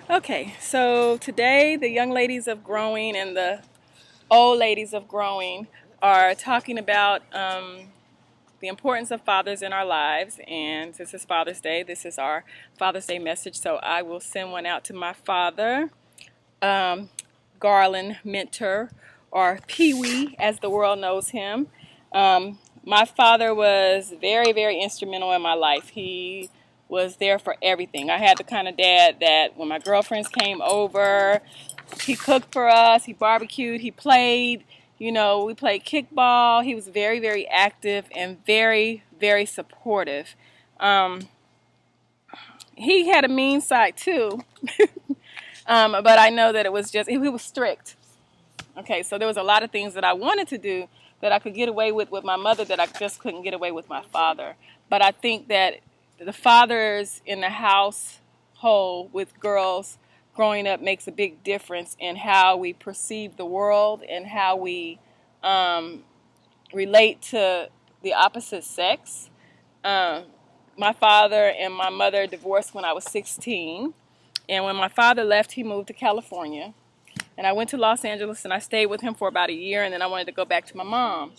Okay, so today the young ladies of growing and the old ladies of growing are talking about the importance of fathers in our lives. And since it's Father's Day, this is our Father's Day message. So I will send one out to my father, um, Garland Mentor, or Pee Wee, as the world knows him. My father was very, very instrumental in my life. He was there for everything. I had the kind of dad that when my girlfriends came over, he cooked for us, he barbecued, he played. We played kickball. He was very, very active and very, very supportive. Um, he had a mean side too, but I know that it was just, he was strict. Okay, so there was a lot of things that I wanted to do that I could get away with my mother that I just couldn't get away with my father. But I think that the fathers in the household with girls growing up makes a big difference in how we perceive the world and how we um, relate to the opposite sex. Um, my father and my mother divorced when I was 16. And when my father left, he moved to California. And I went to Los Angeles and I stayed with him for about a year, and then I wanted to go back to my mom.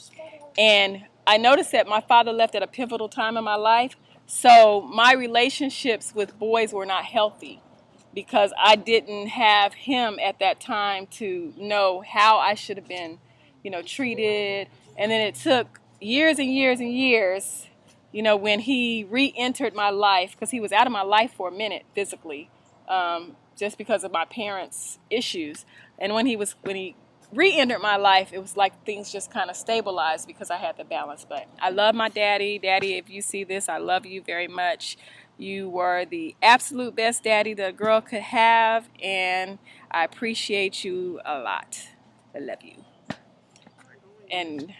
And I noticed that my father left at a pivotal time in my life, so my relationships with boys were not healthy because I didn't have him at that time to know how I should have been, treated. And then it took years and years and years, when he re-entered my life, because he was out of my life for a minute physically, just because of my parents' issues. And when he re-entered my life, it was like things just kind of stabilized because I had the balance. But I love my daddy. Daddy, if you see this, I love you very much. You were the absolute best daddy that a girl could have, and I appreciate you a lot. I love you. And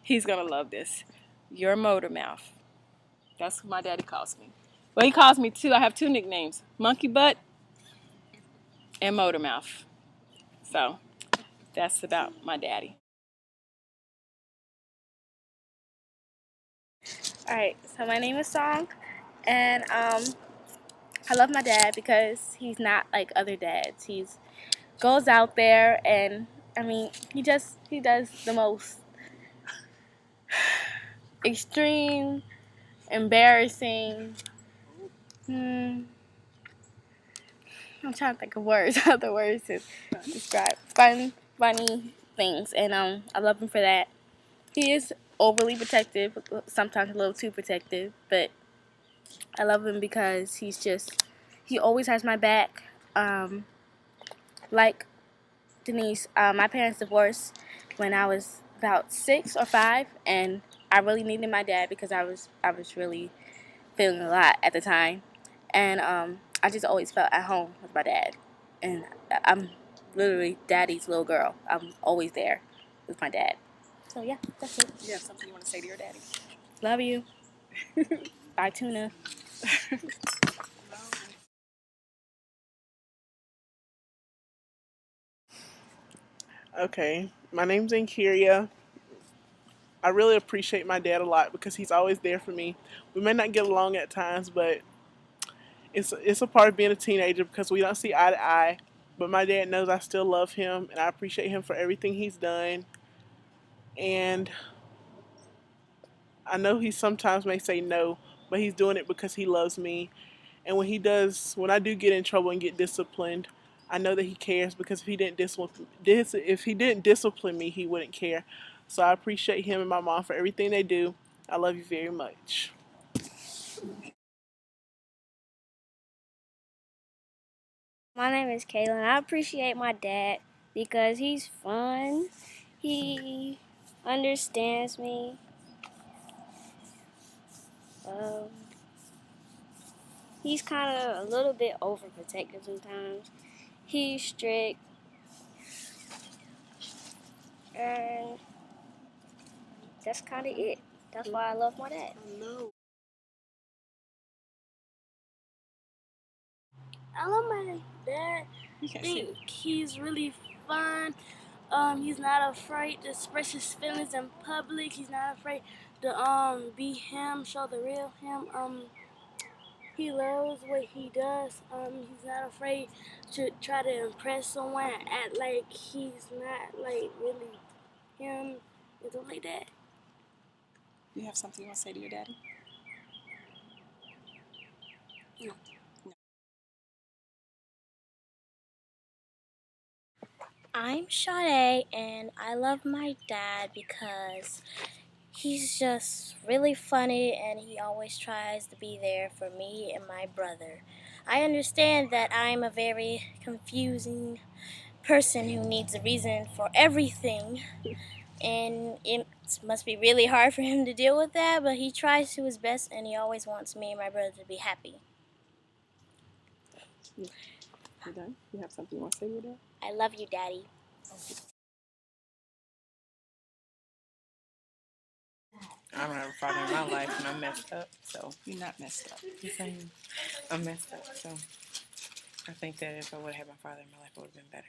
he's going to love this. Your motor mouth. That's what my daddy calls me. Well, he calls me two. I have two nicknames, Monkey Butt and Motor Mouth. So that's about my daddy. Alright, so my name is Song, and I love my dad because he's not like other dads. He's goes out there and he does the most extreme, embarrassing. Hmm, I'm trying to think of words, other words to describe funny things, and I love him for that. He is overly protective, sometimes a little too protective, but I love him because he always has my back. Like Denise, my parents divorced when I was about 6 or 5, and I really needed my dad because I was really feeling a lot at the time, and I just always felt at home with my dad, and I'm literally daddy's little girl. I'm always there with my dad. So yeah, that's it. You have something you want to say to your daddy? Love you. Bye, Tuna. Okay, my name's Ankiria. I really appreciate my dad a lot because he's always there for me. We may not get along at times, but it's a part of being a teenager because we don't see eye to eye. But my dad knows I still love him and I appreciate him for everything he's done. And I know he sometimes may say no, but he's doing it because he loves me. And when I do get in trouble and get disciplined, I know that he cares because if he didn't discipline me, he wouldn't care. So I appreciate him and my mom for everything they do. I love you very much. My name is Kaylin. I appreciate my dad because he's fun. He understands me. Um, he's kind of a little bit overprotective sometimes. He's strict, and that's kind of it. That's why I love my dad. No. I love my dad. You I can't see think he's really fun. He's not afraid to express his feelings in public. He's not afraid to be him, show the real him. he loves what he does. He's not afraid to try to impress someone, act like he's not like really him and stuff like that. Do you have something you want to say to your daddy? No. I'm Sade, and I love my dad because he's just really funny and he always tries to be there for me and my brother. I understand that I'm a very confusing person who needs a reason for everything, and it must be really hard for him to deal with that, but he tries to his best and he always wants me and my brother to be happy. You done? You have something you want to say to your dad? I love you, Daddy. I don't have a father in my life, and I'm messed up. So You're not messed up. I'm messed up. So I think that if I would have had my father in my life, it would have been better.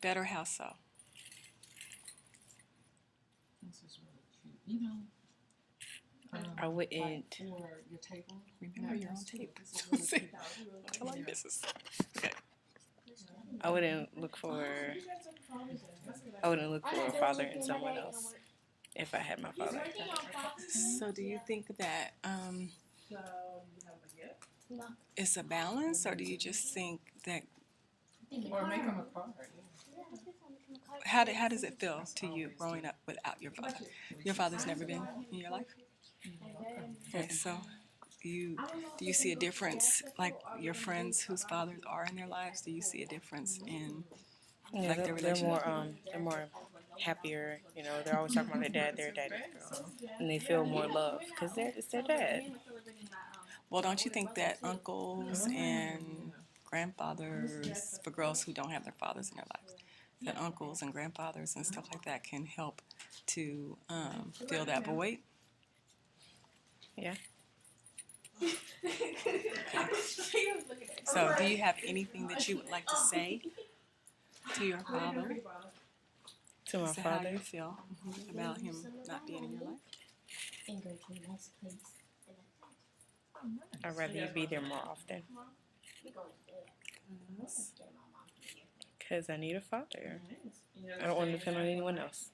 Better how so? This is really cute. You know, I wouldn't. for your table. Remember your own tape. This is really cute. Tell our business. Okay. I wouldn't look for. I wouldn't look for a father in someone else if I had my father. So do you think that it's a balance, or do you just think that Or make them a card. how does it feel to you growing up without your father? Your father's never been in your life? Okay, so do you see a difference, like your friends whose fathers are in their lives? Do you see a difference in Yeah, like their they're relationship? more happier. You know, they're always talking about their dad, and they feel more love because it's their dad. Well, don't you think that uncles and grandfathers, for girls who don't have their fathers in their lives, that uncles and grandfathers and stuff like that can help to fill that void? Yeah. So do you have anything that you would like to say to your father? To my As to how father, you feel about him not being in your life? I'd rather you be there more often because I need a father. I don't want to depend on anyone else.